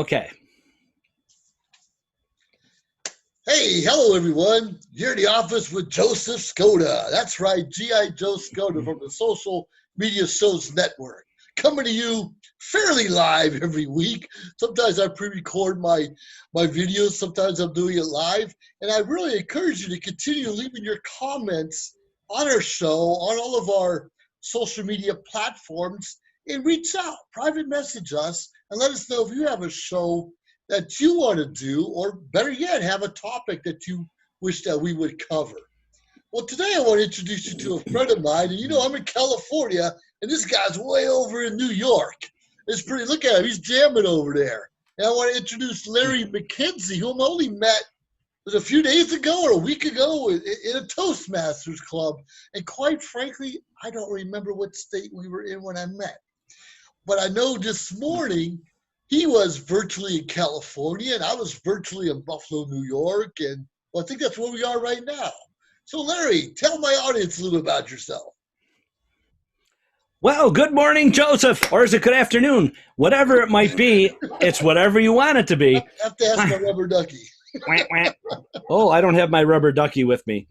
Okay. Hey, hello everyone. You're in the office with Joseph Skoda. That's right, G.I. Joe Skoda from the Social Media Shows Network. Coming to you fairly live every week. Sometimes I pre-record my videos, sometimes I'm doing it live. And I really encourage you to continue leaving your comments on our show, on all of our social media platforms, and reach out, private message us, and let us know if you have a show that you want to do, or better yet, have a topic that you wish that we would cover. Well, today I want to introduce you to a friend of mine, and you know I'm in California, and this guy's way over in New York. It's pretty, look at him, he's jamming over there. And I want to introduce Larry McKenzie, whom I only met a few days ago or a week ago in a Toastmasters club. And quite frankly, I don't remember what state we were in when I met. But I know this morning, he was virtually in California, and I was virtually in Buffalo, New York, and well, I think that's where we are right now. So, Larry, tell my audience a little about yourself. Well, good morning, Joseph, or is it good afternoon? Whatever it might be, it's whatever you want it to be. I have to ask my rubber ducky. Oh, I don't have my rubber ducky with me.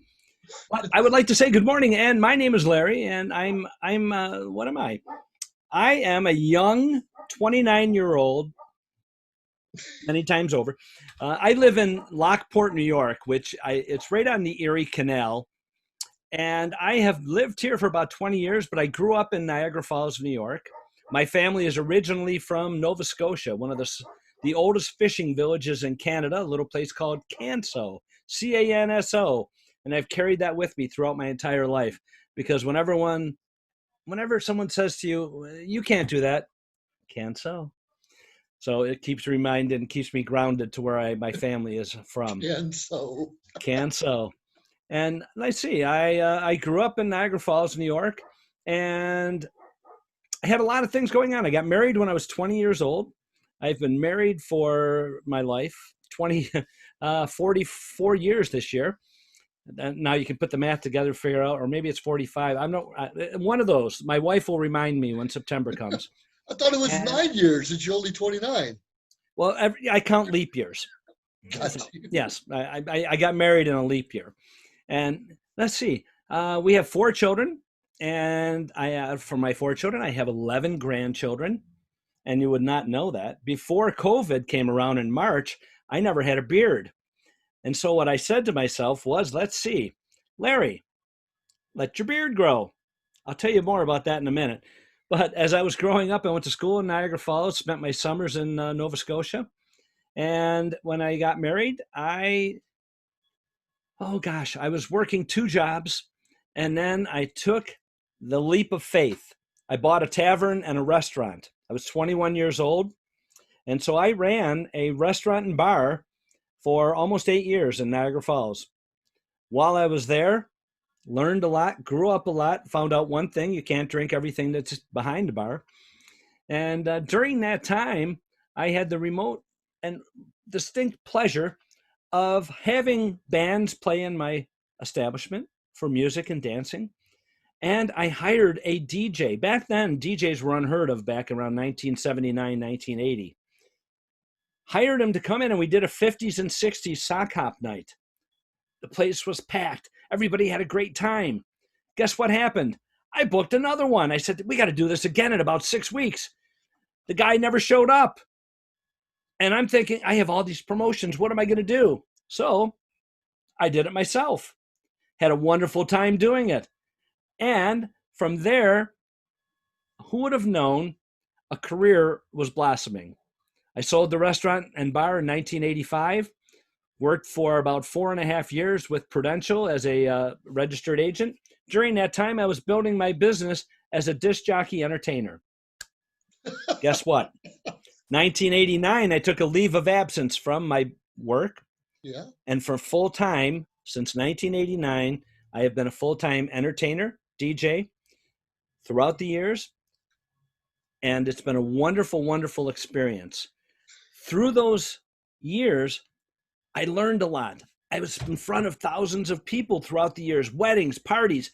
But I would like to say good morning, and my name is Larry, and I'm what am I? I am a young 29-year-old, many times over. I live in Lockport, New York, it's right on the Erie Canal. And I have lived here for about 20 years, but I grew up in Niagara Falls, New York. My family is originally from Nova Scotia, one of the oldest fishing villages in Canada, a little place called Canso, C-A-N-S-O. And I've carried that with me throughout my entire life, because whenever someone says to you, you can't do that, Canso. So it keeps reminding, keeps me grounded to where my family is from. Canso. And let's see, I grew up in Niagara Falls, New York, and I had a lot of things going on. I got married when I was 20 years old. I've been married for my life, 44 years this year. Now you can put the math together, figure out, or maybe it's 45. One of those. My wife will remind me when September comes. I thought it was 9 years since you're only 29. Well, I count leap years. Gotcha. Yes, I got married in a leap year. And let's see, we have 4 children, and for my 4 children, I have 11 grandchildren. And you would not know that. Before COVID came around in March, I never had a beard. And so what I said to myself was, let's see, Larry, let your beard grow. I'll tell you more about that in a minute. But as I was growing up, I went to school in Niagara Falls, spent my summers in Nova Scotia. And when I got married, I was working 2 jobs, and then I took the leap of faith. I bought a tavern and a restaurant. I was 21 years old, and so I ran a restaurant and bar for almost 8 years in Niagara Falls. While I was there, learned a lot, grew up a lot, found out one thing: you can't drink everything that's behind the bar. And during that time, I had the remote and distinct pleasure of having bands play in my establishment for music and dancing. And I hired a DJ. Back then, DJs were unheard of back around 1979, 1980. Hired him to come in, and we did a 50s and 60s sock hop night. The place was packed. Everybody had a great time. Guess what happened? I booked another one. I said, we got to do this again in about 6 weeks. The guy never showed up. And I'm thinking, I have all these promotions. What am I going to do? So I did it myself. Had a wonderful time doing it. And from there, who would have known a career was blossoming? I sold the restaurant and bar in 1985, worked for about 4.5 years with Prudential as a registered agent. During that time, I was building my business as a disc jockey entertainer. Guess what? 1989, I took a leave of absence from my work. Yeah. And for full time, since 1989, I have been a full-time entertainer, DJ, throughout the years. And it's been a wonderful, wonderful experience. Through those years, I learned a lot. I was in front of thousands of people throughout the years, weddings, parties,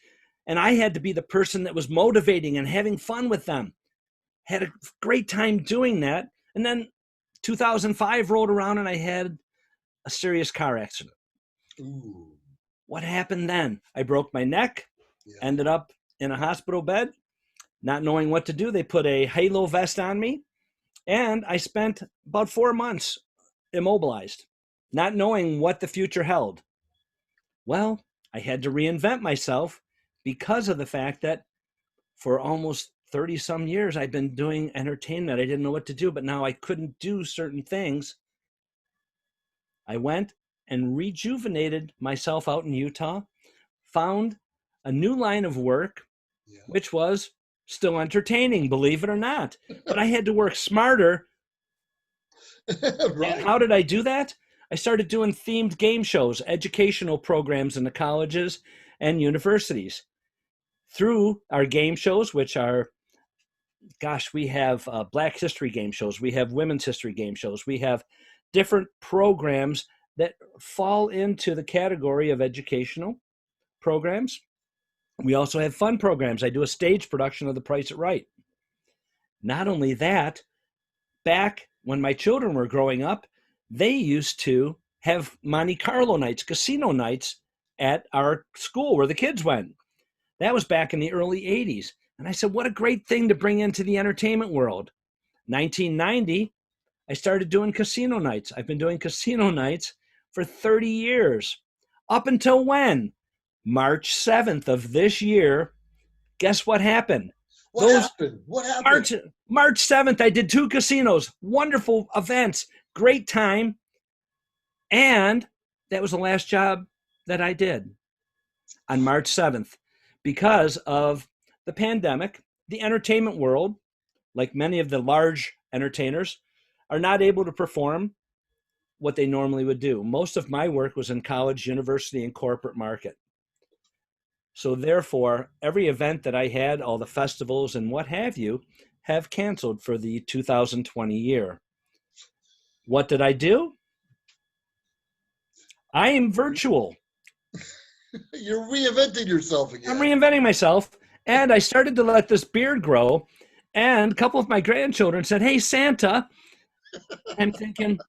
and I had to be the person that was motivating and having fun with them. Had a great time doing that. And then 2005 rolled around and I had a serious car accident. Ooh. What happened then? I broke my neck, Yeah. ended up in a hospital bed, not knowing what to do. They put a halo vest on me, and I spent about 4 months immobilized, not knowing what the future held. Well, I had to reinvent myself because of the fact that for almost 30 some years, I've been doing entertainment. I didn't know what to do, but now I couldn't do certain things. I went and rejuvenated myself out in Utah, found a new line of work, Yeah. which was still entertaining, believe it or not. But I had to work smarter. Right. And how did I do that? I started doing themed game shows, educational programs in the colleges and universities. Through our game shows, which are, gosh, we have Black History game shows, we have Women's History game shows, we have different programs that fall into the category of educational programs. We also have fun programs. I do a stage production of The Price is Right. Not only that, back when my children were growing up, they used to have Monte Carlo nights, casino nights at our school where the kids went. That was back in the early 80s. And I said, what a great thing to bring into the entertainment world. 1990, I started doing casino nights. I've been doing casino nights for 30 years. Up until when? March 7th of this year. Guess what happened? What happened? What happened? March 7th, I did 2 casinos. Wonderful events. Great time. And that was the last job that I did on March 7th. Because of the pandemic, the entertainment world, like many of the large entertainers, are not able to perform what they normally would do. Most of my work was in college, university, and corporate market. So therefore, every event that I had, all the festivals and what have you, have canceled for the 2020 year. What did I do? I am virtual. You're reinventing yourself again. I'm reinventing myself. And I started to let this beard grow. And a couple of my grandchildren said, hey, Santa. I'm thinking,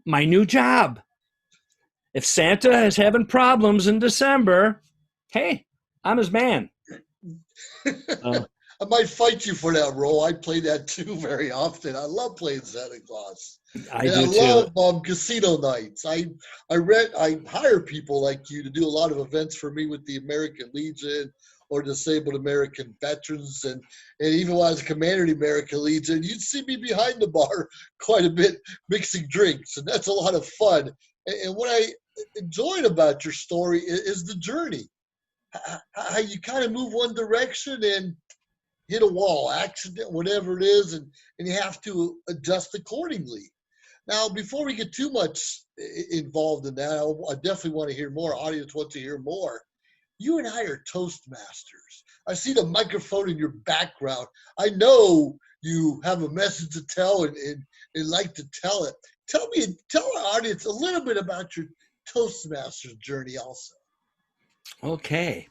my new job. If Santa is having problems in December, hey, I'm his man. I might fight you for that role. I play that too very often. I love playing Santa Claus. I love casino nights. I hire people like you to do a lot of events for me with the American Legion or Disabled American Veterans, and even when I was a commander in the American Legion, you'd see me behind the bar quite a bit mixing drinks, and that's a lot of fun. And what I enjoyed about your story is the journey, how you kind of move one direction and hit a wall, accident, whatever it is, and you have to adjust accordingly. Now, before we get too much involved in that, I definitely want to hear more. Our audience wants to hear more. You and I are Toastmasters. I see the microphone in your background. I know you have a message to tell and like to tell it. Tell our audience a little bit about your Toastmasters journey also. Okay.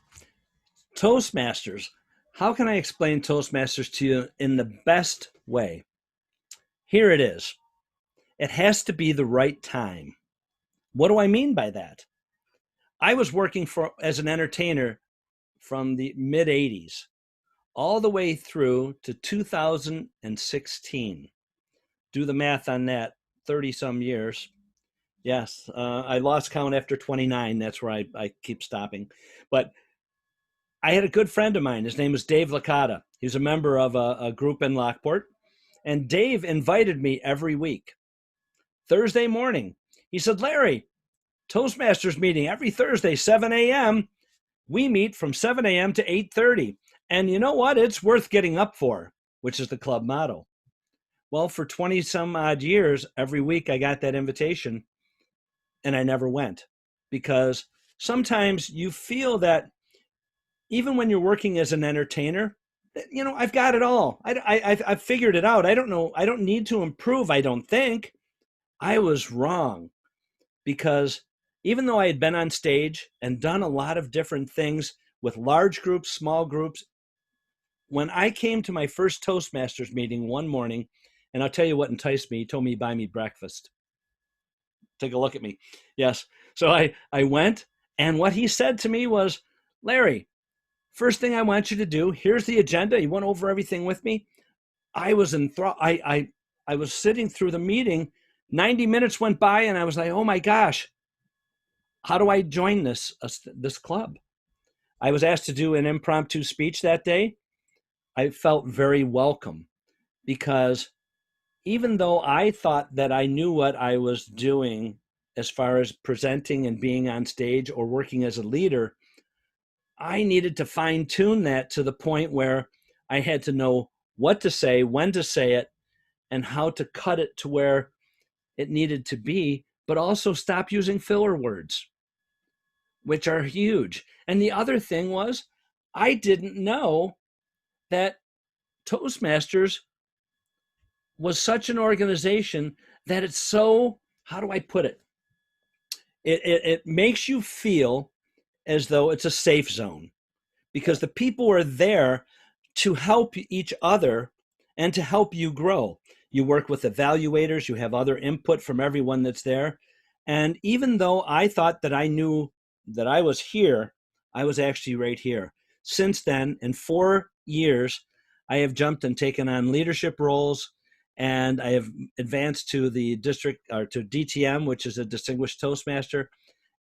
Toastmasters. How can I explain Toastmasters to you in the best way? Here it is. It has to be the right time. What do I mean by that? I was working as an entertainer from the mid 80s all the way through to 2016. Do the math on that, 30 some years. Yes, I lost count after 29. That's where I keep stopping. But I had a good friend of mine. His name was Dave Licata. He was a member of a group in Lockport. And Dave invited me every week. Thursday morning, he said, Larry, Toastmasters meeting every Thursday, 7 a.m. We meet from 7 a.m. to 8:30. And you know what? It's worth getting up for, which is the club motto. Well, for 20 some odd years, every week I got that invitation and I never went, because sometimes you feel that even when you're working as an entertainer, you know, I've got it all. I've figured it out. I don't know. I don't need to improve. I don't think. I was wrong, because even though I had been on stage and done a lot of different things with large groups, small groups, when I came to my first Toastmasters meeting one morning And I'll tell you what enticed me. He told me to buy me breakfast. Take a look at me. Yes. So I went, and what he said to me was, Larry, first thing I want you to do, here's the agenda. He went over everything with me. I was enthralled. I was sitting through the meeting. 90 minutes went by, and I was like, oh my gosh, how do I join this club? I was asked to do an impromptu speech that day. I felt very welcome because even though I thought that I knew what I was doing as far as presenting and being on stage or working as a leader, I needed to fine tune that to the point where I had to know what to say, when to say it, and how to cut it to where it needed to be, but also stop using filler words, which are huge. And the other thing was, I didn't know that Toastmasters was such an organization that it's so, how do I put it? It makes you feel as though it's a safe zone because the people are there to help each other and to help you grow. You work with evaluators, you have other input from everyone that's there. And even though I thought that I knew that I was here, I was actually right here. Since then, in 4 years, I have jumped and taken on leadership roles, and I have advanced to the district or to DTM, which is a distinguished Toastmaster.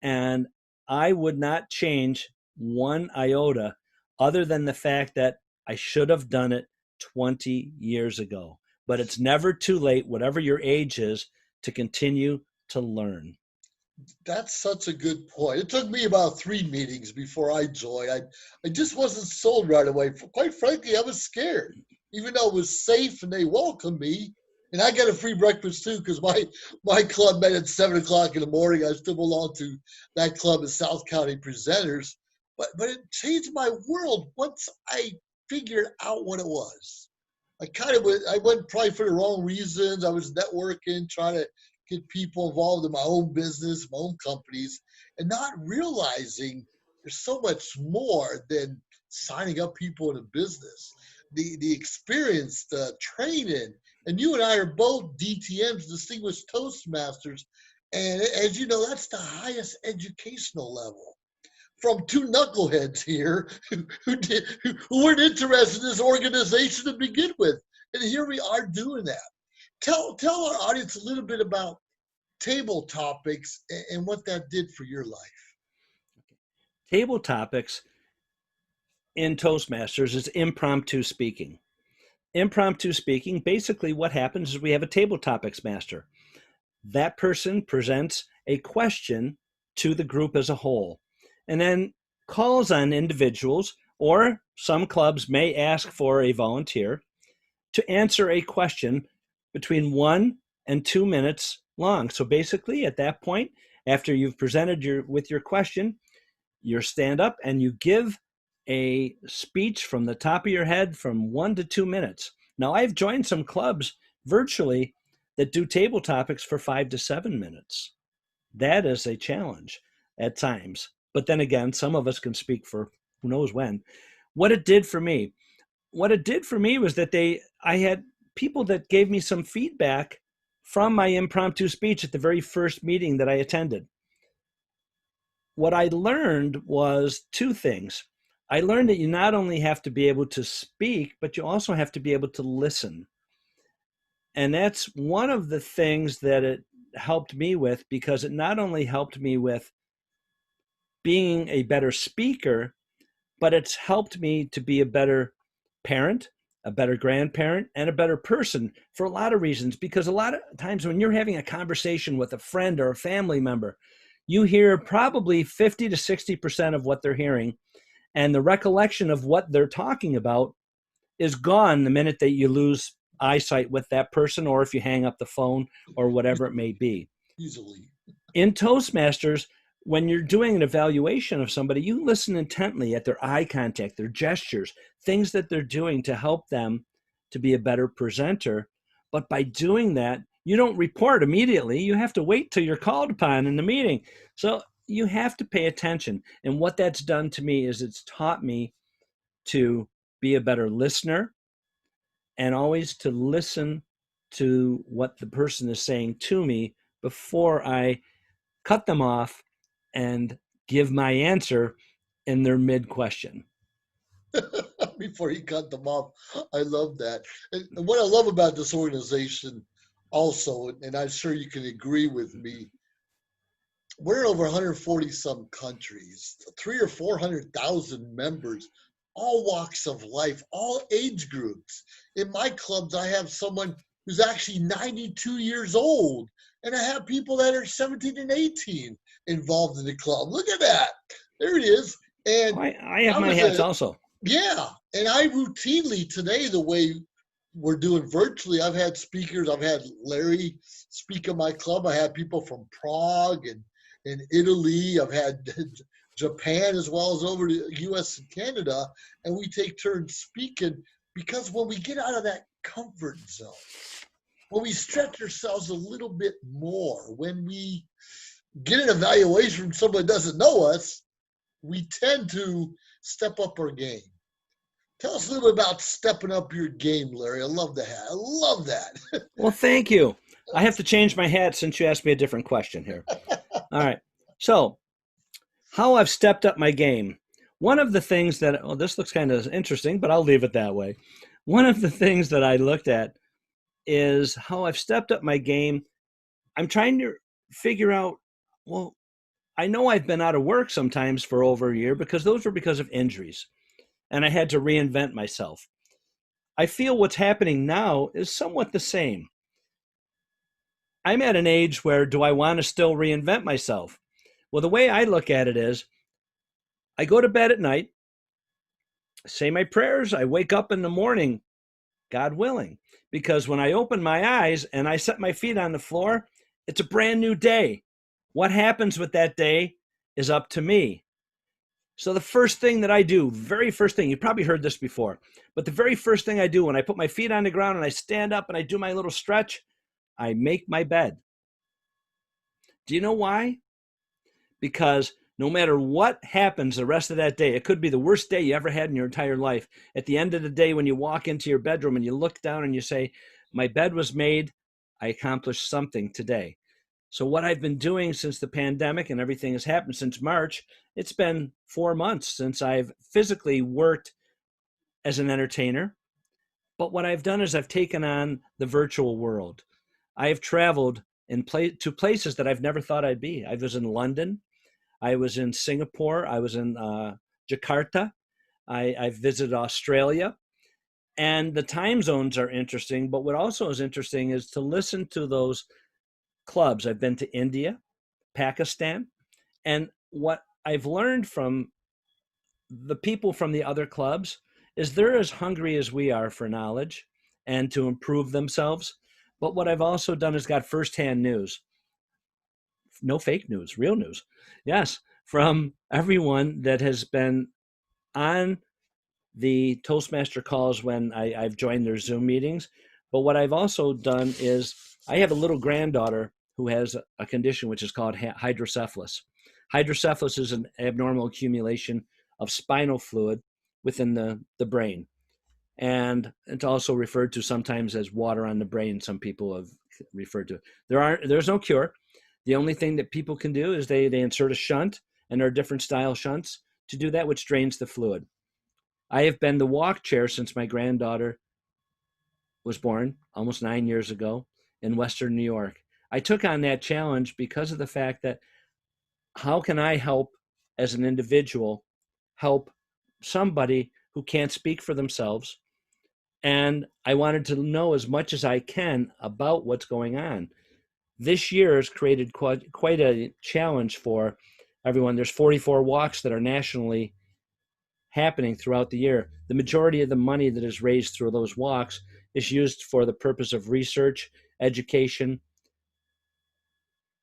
And I would not change one iota other than the fact that I should have done it 20 years ago. But it's never too late, whatever your age is, to continue to learn. That's such a good point. It took me about 3 meetings before I joined. I just wasn't sold right away. Quite frankly, I was scared, even though it was safe and they welcomed me. And I got a free breakfast too because my club met at 7 o'clock in the morning. I still belong to that club as South County Presenters. But it changed my world once I figured out what it was. I went probably for the wrong reasons. I was networking, trying to get people involved in my own business, my own companies, and not realizing there's so much more than signing up people in a business. The experience, the training, and you and I are both DTMs, distinguished Toastmasters, and as you know, that's the highest educational level. From two knuckleheads here who weren't interested in this organization to begin with, and here we are doing that. Tell our audience a little bit about table topics and what that did for your life. Table topics in Toastmasters is impromptu speaking. Impromptu speaking, basically what happens is we have a table topics master. That person presents a question to the group as a whole and then calls on individuals, or some clubs may ask for a volunteer to answer a question between 1 and 2 minutes long. So basically at that point, after you've presented with your question, you stand up and you give a speech from the top of your head from 1 to 2 minutes. Now I've joined some clubs virtually that do table topics for 5 to 7 minutes. That is a challenge at times. But then again, some of us can speak for who knows when. What it did for me was that I had people that gave me some feedback from my impromptu speech at the very first meeting that I attended. What I learned was 2 things. I learned that you not only have to be able to speak, but you also have to be able to listen. And that's one of the things that it helped me with, because it not only helped me with being a better speaker, but it's helped me to be a better parent, a better grandparent, and a better person for a lot of reasons. Because a lot of times when you're having a conversation with a friend or a family member, you hear probably 50 to 60% of what they're hearing, and the recollection of what they're talking about is gone the minute that you lose eyesight with that person, or if you hang up the phone or whatever it may be. Easily. In Toastmasters, when you're doing an evaluation of somebody, you listen intently at their eye contact, their gestures, things that they're doing to help them to be a better presenter. But by doing that, you don't report immediately. You have to wait till you're called upon in the meeting. So you have to pay attention. And what that's done to me is it's taught me to be a better listener and always to listen to what the person is saying to me before I cut them off and give my answer in their mid question. Before you cut them off. I love that. And what I love about this organization also, and I'm sure you can agree with me, we're in over 140 some countries, three or 400,000 members, all walks of life, all age groups. In my clubs, I have someone who's actually 92 years old, and I have people that are 17 and 18 involved in the club. Look at that. There it is. And I have my hats also. Yeah. And I routinely today, the way we're doing virtually, I've had speakers. I've had Larry speak at my club. I had people from Prague and Italy. I've had Japan as well as over to US and Canada. And we take turns speaking because when we get out of that comfort zone, when we stretch ourselves a little bit more, when we get an evaluation from somebody that doesn't know us, we tend to step up our game. Tell us a little bit about stepping up your game, Larry. I love the hat. I love that. Well, thank you. I have to change my hat since you asked me a different question here. All right. So, how I've stepped up my game. One of the things that, well, this looks kind of interesting, but I'll leave it that way. One of the things that I looked at is how I've stepped up my game. I'm trying to figure out, well, I know I've been out of work sometimes for over a year because those were because of injuries. And I had to reinvent myself. I feel what's happening now is somewhat the same. I'm at an age where do I want to still reinvent myself? Well, the way I look at it is I go to bed at night, say my prayers, I wake up in the morning, God willing, because when I open my eyes and I set my feet on the floor, it's a brand new day. What happens with that day is up to me. So the first thing that I do, very first thing, you probably heard this before, but the very first thing I do when I put my feet on the ground and I stand up and I do my little stretch, I make my bed. Do you know why? Because no matter what happens the rest of that day, it could be the worst day you ever had in your entire life. At the end of the day, when you walk into your bedroom and you look down and you say, my bed was made, I accomplished something today. So what I've been doing since the pandemic and everything has happened since March, it's been 4 months since I've physically worked as an entertainer. But what I've done is I've taken on the virtual world. I have traveled to places that I've never thought I'd be. I was in London. I was in Singapore. I was in Jakarta. I visited Australia. And the time zones are interesting. But what also is interesting is to listen to those clubs. I've been to India, Pakistan, and what I've learned from the people from the other clubs is they're as hungry as we are for knowledge and to improve themselves. But what I've also done is got firsthand news. No fake news, real news. Yes, from everyone that has been on the Toastmaster calls when I've joined their Zoom meetings. But what I've also done is I have a little granddaughter who has a condition which is called hydrocephalus. Hydrocephalus is an abnormal accumulation of spinal fluid within the brain. And it's also referred to sometimes as water on the brain. Some people have referred to it. There's no cure. The only thing that people can do is they insert a shunt, and there are different style shunts to do that, which drains the fluid. I have been the walk chair since my granddaughter was born almost 9 years ago in Western New York. I took on that challenge because of the fact that how can I help as an individual help somebody who can't speak for themselves? And I wanted to know as much as I can about what's going on. This year has created quite a challenge for everyone. There's 44 walks that are nationally happening throughout the year. The majority of the money that is raised through those walks is used for the purpose of research, education.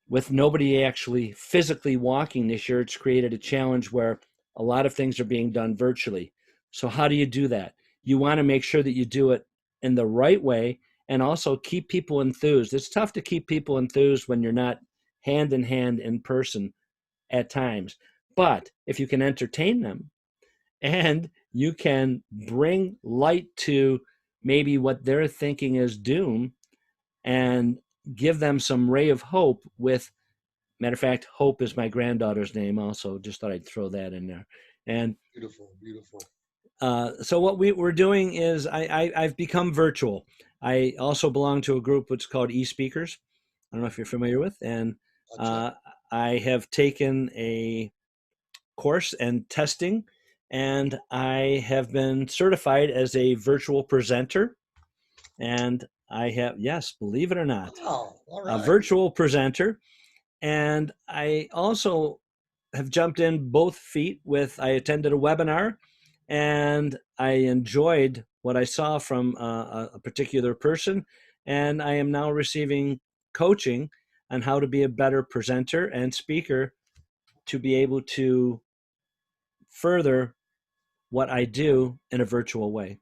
With nobody actually physically walking this year, it's created a challenge where a lot of things are being done virtually. So how do you do that? You want to make sure that you do it in the right way and also keep people enthused. It's tough to keep people enthused when you're not hand in hand in person at times. But if you can entertain them and you can bring light to maybe what they're thinking is doom, and give them some ray of hope with, matter of fact, Hope is my granddaughter's name also. Just thought I'd throw that in there. And Beautiful, beautiful. so what we're doing is I've become virtual. I also belong to a group which is called eSpeakers. I don't know if you're familiar with. And Gotcha. I have taken a course and testing, and I have been certified as a virtual presenter. And I have, yes, believe it or not, Wow, all a right. virtual presenter. And I also have jumped in both feet with, I attended a webinar and I enjoyed what I saw from a particular person. And I am now receiving coaching on how to be a better presenter and speaker to be able to further what I do in a virtual way.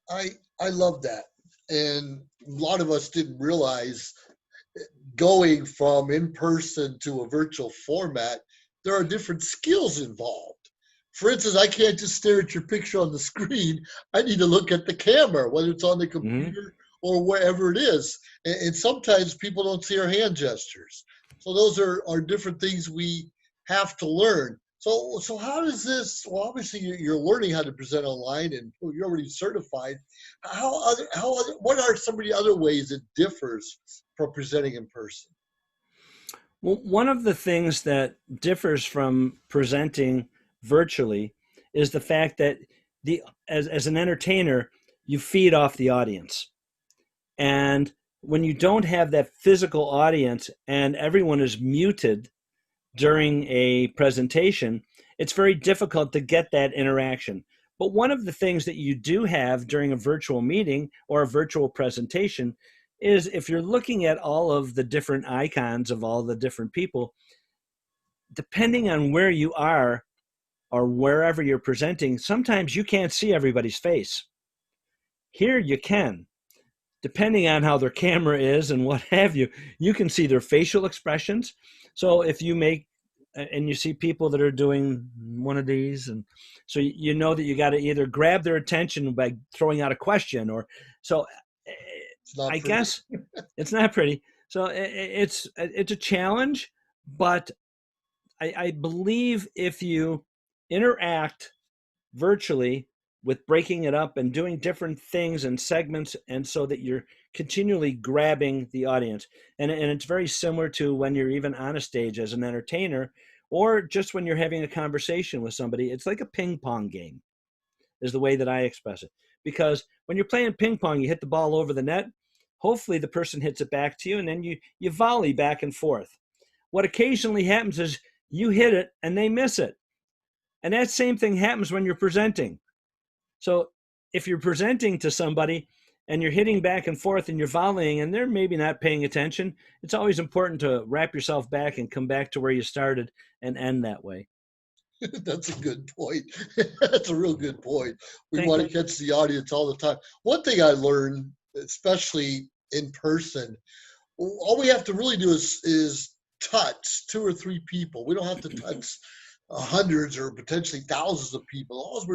I I love that, and a lot of us didn't realize going from in person to a virtual format, there are different skills involved. For instance, I can't just stare at your picture on the screen. I need to look at the camera, whether it's on the Mm-hmm. computer or wherever it is. And sometimes people don't see our hand gestures. So those are different things we have to learn. So how does this? Well, obviously you're learning how to present online, and you're already certified. What are some of the other ways it differs from presenting in person? Well, one of the things that differs from presenting virtually is the fact that as an entertainer, you feed off the audience. And when you don't have that physical audience and everyone is muted during a presentation, it's very difficult to get that interaction. But one of the things that you do have during a virtual meeting or a virtual presentation is if you're looking at all of the different icons of all the different people, depending on where you are or wherever you're presenting, sometimes you can't see everybody's face. Here you can. Depending on how their camera is and what have you, you can see their facial expressions. So if you make, and you see people that are doing one of these, and so you know that you got to either grab their attention by throwing out a question, or so It's not I pretty. guess it's not pretty. So it's a challenge, but I believe if you interact virtually with breaking it up and doing different things and segments, and so that you're continually grabbing the audience, and it's very similar to when you're even on a stage as an entertainer, or just when you're having a conversation with somebody. It's like a ping pong game is the way that I express it, because when you're playing ping pong, you hit the ball over the net, hopefully the person hits it back to you, and then you volley back and forth. What occasionally happens is you hit it and they miss it, and that same thing happens when you're presenting. So if you're presenting to somebody and you're hitting back and forth and you're volleying and they're maybe not paying attention, it's always important to wrap yourself back and come back to where you started and end that way. That's a good point. That's a real good point. We Thank want you. to catch the audience all the time. One thing I learned, especially in person, all we have to really do is touch two or three people. We don't have to touch hundreds or potentially thousands of people. All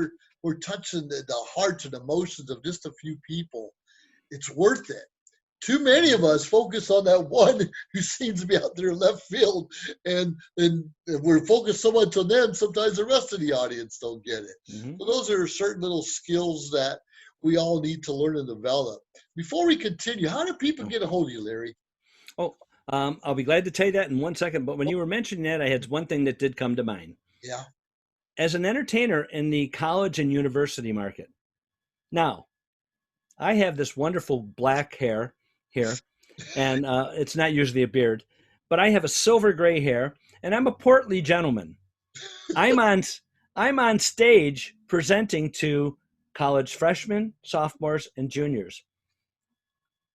we're touching the hearts and emotions of just a few people. It's worth it. Too many of us focus on that one who seems to be out there in left field, and we're focused so much on them, sometimes the rest of the audience don't get it. Mm-hmm. So those are certain little skills that we all need to learn and develop. Before we continue, how do people Oh, get a hold of you, Larry? oh I'll be glad to tell you that in 1 second. But when you were mentioning that, I had one thing that did come to mind. Yeah. As an entertainer in the college and university market, now I have this wonderful black hair here, and it's not usually a beard, but I have a silver gray hair, and I'm a portly gentleman. I'm on I'm on stage presenting to college freshmen, sophomores, and juniors.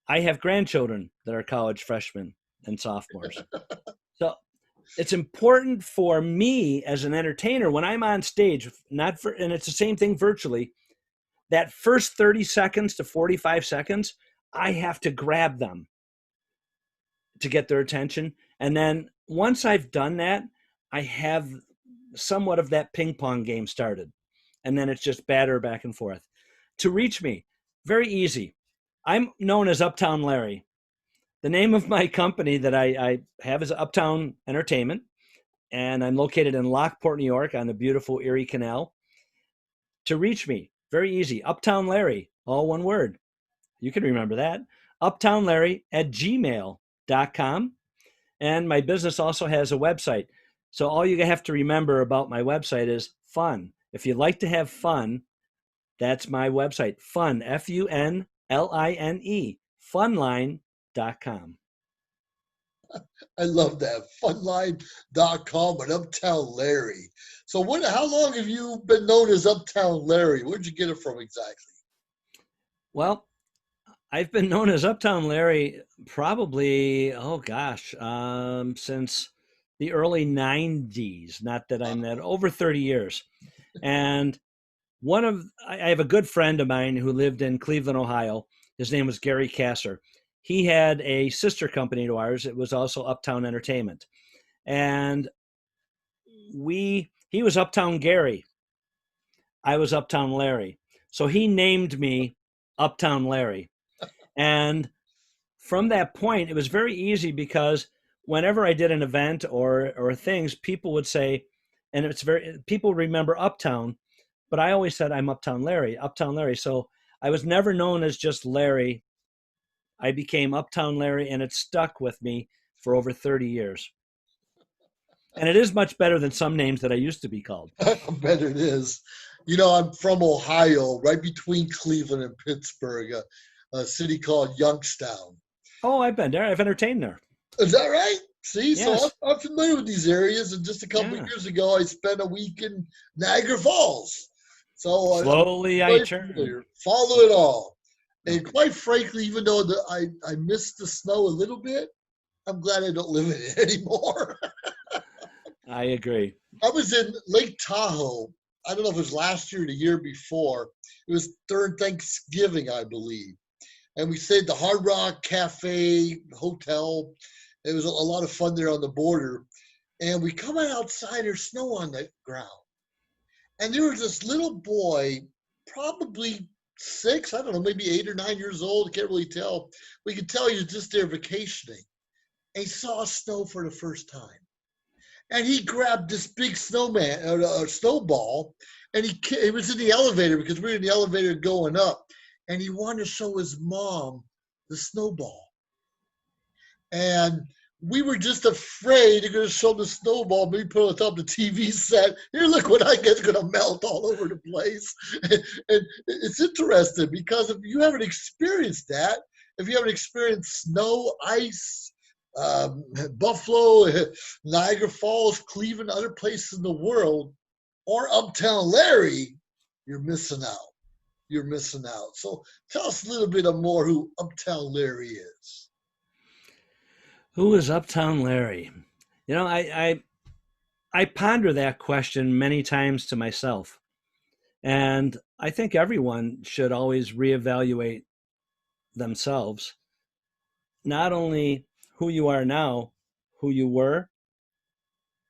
I have grandchildren that are college freshmen and sophomores. So it's important for me as an entertainer when I'm on stage, not for, and it's the same thing virtually, that first 30 seconds to 45 seconds, I have to grab them to get their attention. And then once I've done that, I have somewhat of that ping pong game started. And then it's just batter back and forth. To reach me, very easy. I'm known as Uptown Larry. The name of my company that I have is Uptown Entertainment, and I'm located in Lockport, New York, on the beautiful Erie Canal. To reach me, very easy. Uptown Larry, all one word. You can remember that. uptownlarry@gmail.com. And my business also has a website. So all you have to remember about my website is fun. If you like to have fun, that's my website. Fun, Funline, funline.com. I love that. Funline.com and Uptown Larry. So how long have you been known as Uptown Larry? Where'd you get it from exactly? Well, I've been known as Uptown Larry probably, since the early 90s. Not that I'm that, over 30 years. And I have a good friend of mine who lived in Cleveland, Ohio. His name was Gary Kasser. He had a sister company to ours. It was also Uptown Entertainment. And he was Uptown Gary. I was Uptown Larry. So he named me Uptown Larry. And from that point, it was very easy because whenever I did an event or things, people would say, and people remember Uptown, but I always said I'm Uptown Larry, Uptown Larry. So I was never known as just Larry. I became Uptown Larry, and it stuck with me for over 30 years. And it is much better than some names that I used to be called. I bet it is. I'm from Ohio, right between Cleveland and Pittsburgh, a city called Youngstown. Oh, I've been there. I've entertained there. Is that right? See, Yes. So I'm familiar with these areas. And just a couple of years ago, I spent a week in Niagara Falls. So slowly I turn. Follow it all. And quite frankly, even though I missed the snow a little bit, I'm glad I don't live in it anymore. I agree. I was in Lake Tahoe. I don't know if it was last year or the year before. It was during Thanksgiving, I believe. And we stayed at the Hard Rock Cafe Hotel. It was a lot of fun there on the border. And we come outside, there's snow on the ground. And there was this little boy, probably 6, I don't know, maybe 8 or 9 years old. I can't really tell. We could tell he was just there vacationing. And he saw snow for the first time. And he grabbed this big snowball, and he was in the elevator because we were in the elevator going up, and he wanted to show his mom the snowball. And we were just afraid they're going to show the snowball. Maybe put it on top of the TV set. Here, look what I get, going to melt all over the place. And it's interesting because if you haven't experienced that, if you haven't experienced snow, ice, Buffalo, Niagara Falls, Cleveland, other places in the world, or Uptown Larry, you're missing out. You're missing out. So tell us a little bit more who Uptown Larry is. Who is Uptown Larry? I ponder that question many times to myself. And I think everyone should always reevaluate themselves, not only who you are now, who you were,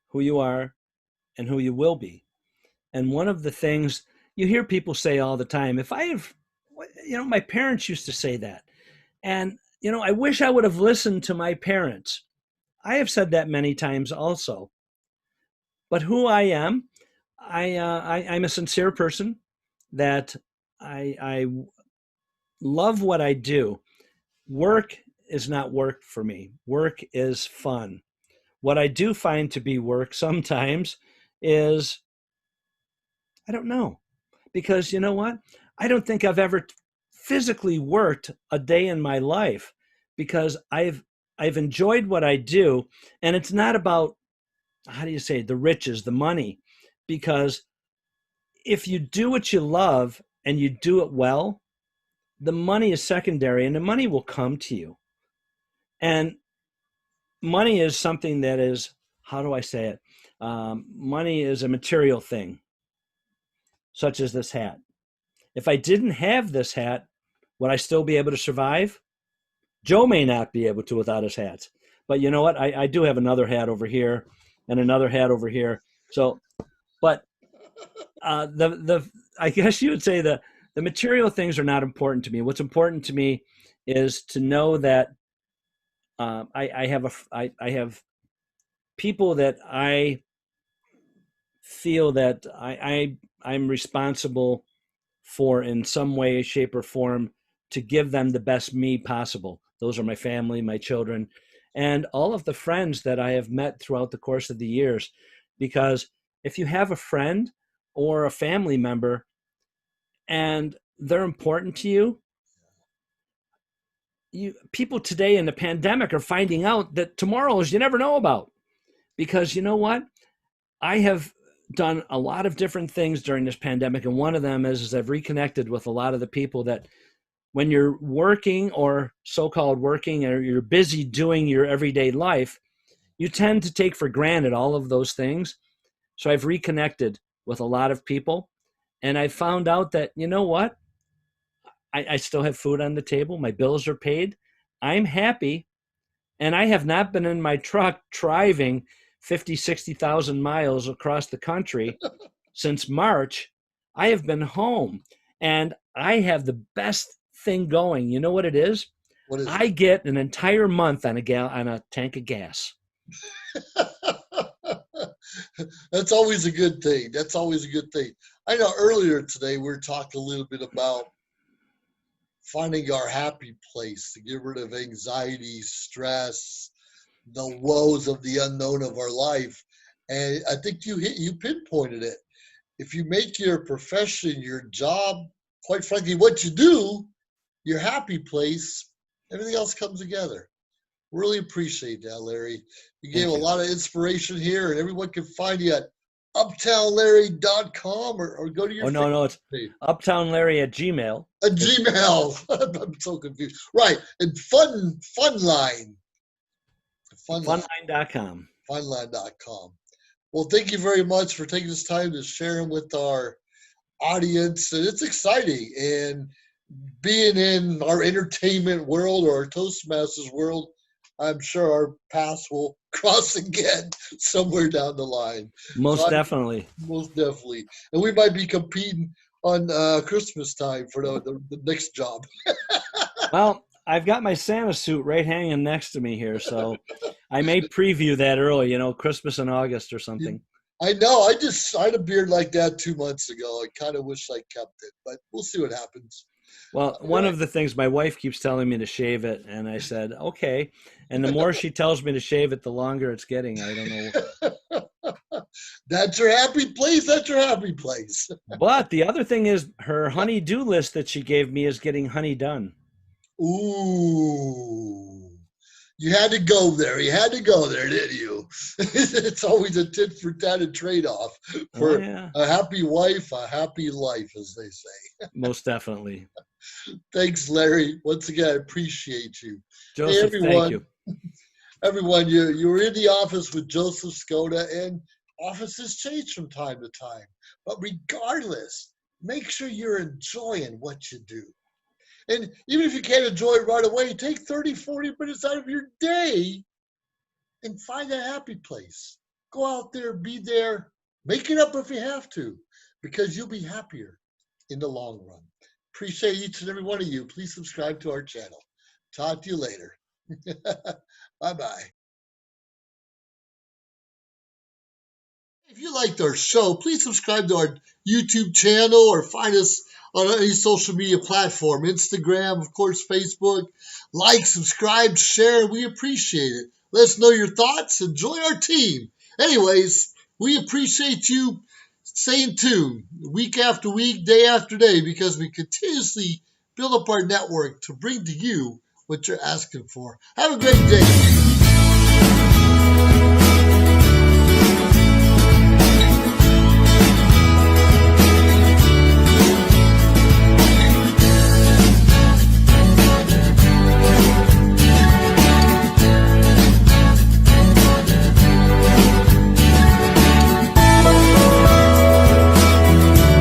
who you are, and who you will be. And one of the things you hear people say all the time, my parents used to say that. And, I wish I would have listened to my parents. I have said that many times also. But who I am, I'm a sincere person that I love what I do. Work is not work for me. Work is fun. What I do find to be work sometimes is, I don't know, because you know what? I don't think I've ever physically worked a day in my life because I've enjoyed what I do. And it's not about, the riches, the money, because if you do what you love and you do it well, the money is secondary and the money will come to you. And money is something that is, money is a material thing, such as this hat. If I didn't have this hat, would I still be able to survive? Joe may not be able to without his hats. But you know what? I do have another hat over here and another hat over here. So, but I guess you would say the material things are not important to me. What's important to me is to know that I have people that I feel that I'm responsible for in some way, shape, or form to give them the best me possible. Those are my family, my children, and all of the friends that I have met throughout the course of the years. Because if you have a friend or a family member and they're important to you, people today in the pandemic are finding out that tomorrows you never know about. Because you know what? I have done a lot of different things during this pandemic, and one of them is I've reconnected with a lot of the people that when you're working or so-called working or you're busy doing your everyday life, you tend to take for granted all of those things. So I've reconnected with a lot of people, and I found out that, you know what? I still have food on the table. My bills are paid. I'm happy. And I have not been in my truck driving 50, 60,000 miles across the country since March. I have been home and I have the best thing going. You know what it is? What is I get an entire month on a tank of gas. That's always a good thing. That's always a good thing. I know earlier today we were talking a little bit about finding our happy place to get rid of anxiety, stress, the woes of the unknown of our life. And I think you pinpointed it. If you make your profession, your job, quite frankly, what you do, your happy place, everything else comes together. Really appreciate that, Larry. You gave a lot of inspiration here, and everyone can find you at uptownlarry.com or go to your no, it's page. Uptown Larry at Gmail. A Gmail. I'm so confused. Right. And Funline. Funline.com. Funline.com. Well, thank you very much for taking this time to share them with our audience. And it's exciting. And being in our entertainment world or our Toastmasters world, I'm sure our paths will cross again somewhere down the line. Most definitely. Most definitely. And we might be competing on Christmas time for the next job. Well, I've got my Santa suit right hanging next to me here, so I may preview that early, Christmas in August or something. I know. I had a beard like that 2 months ago. I kind of wish I kept it, but we'll see what happens. Well, one of the things my wife keeps telling me to shave it, and I said, okay. And the more she tells me to shave it, the longer it's getting. I don't know. That's your happy place. That's your happy place. But the other thing is her honey-do list that she gave me is getting honey done. Ooh. You had to go there. You had to go there, didn't you? It's always a tit for tat and trade-off for a happy wife, a happy life, as they say. Most definitely. Thanks, Larry. Once again, I appreciate you. Joseph, hey, everyone, thank you. Everyone, you're in the office with Joseph Skoda, and offices change from time to time. But regardless, make sure you're enjoying what you do. And even if you can't enjoy it right away, take 30, 40 minutes out of your day and find a happy place. Go out there, be there, make it up if you have to, because you'll be happier in the long run. Appreciate each and every one of you. Please subscribe to our channel. Talk to you later. Bye-bye. If you liked our show, please subscribe to our YouTube channel or find us on any social media platform, Instagram, of course, Facebook. Like, subscribe, share. We appreciate it. Let us know your thoughts and join our team. Anyways, we appreciate you staying tuned week after week, day after day, because we continuously build up our network to bring to you what you're asking for. Have a great day.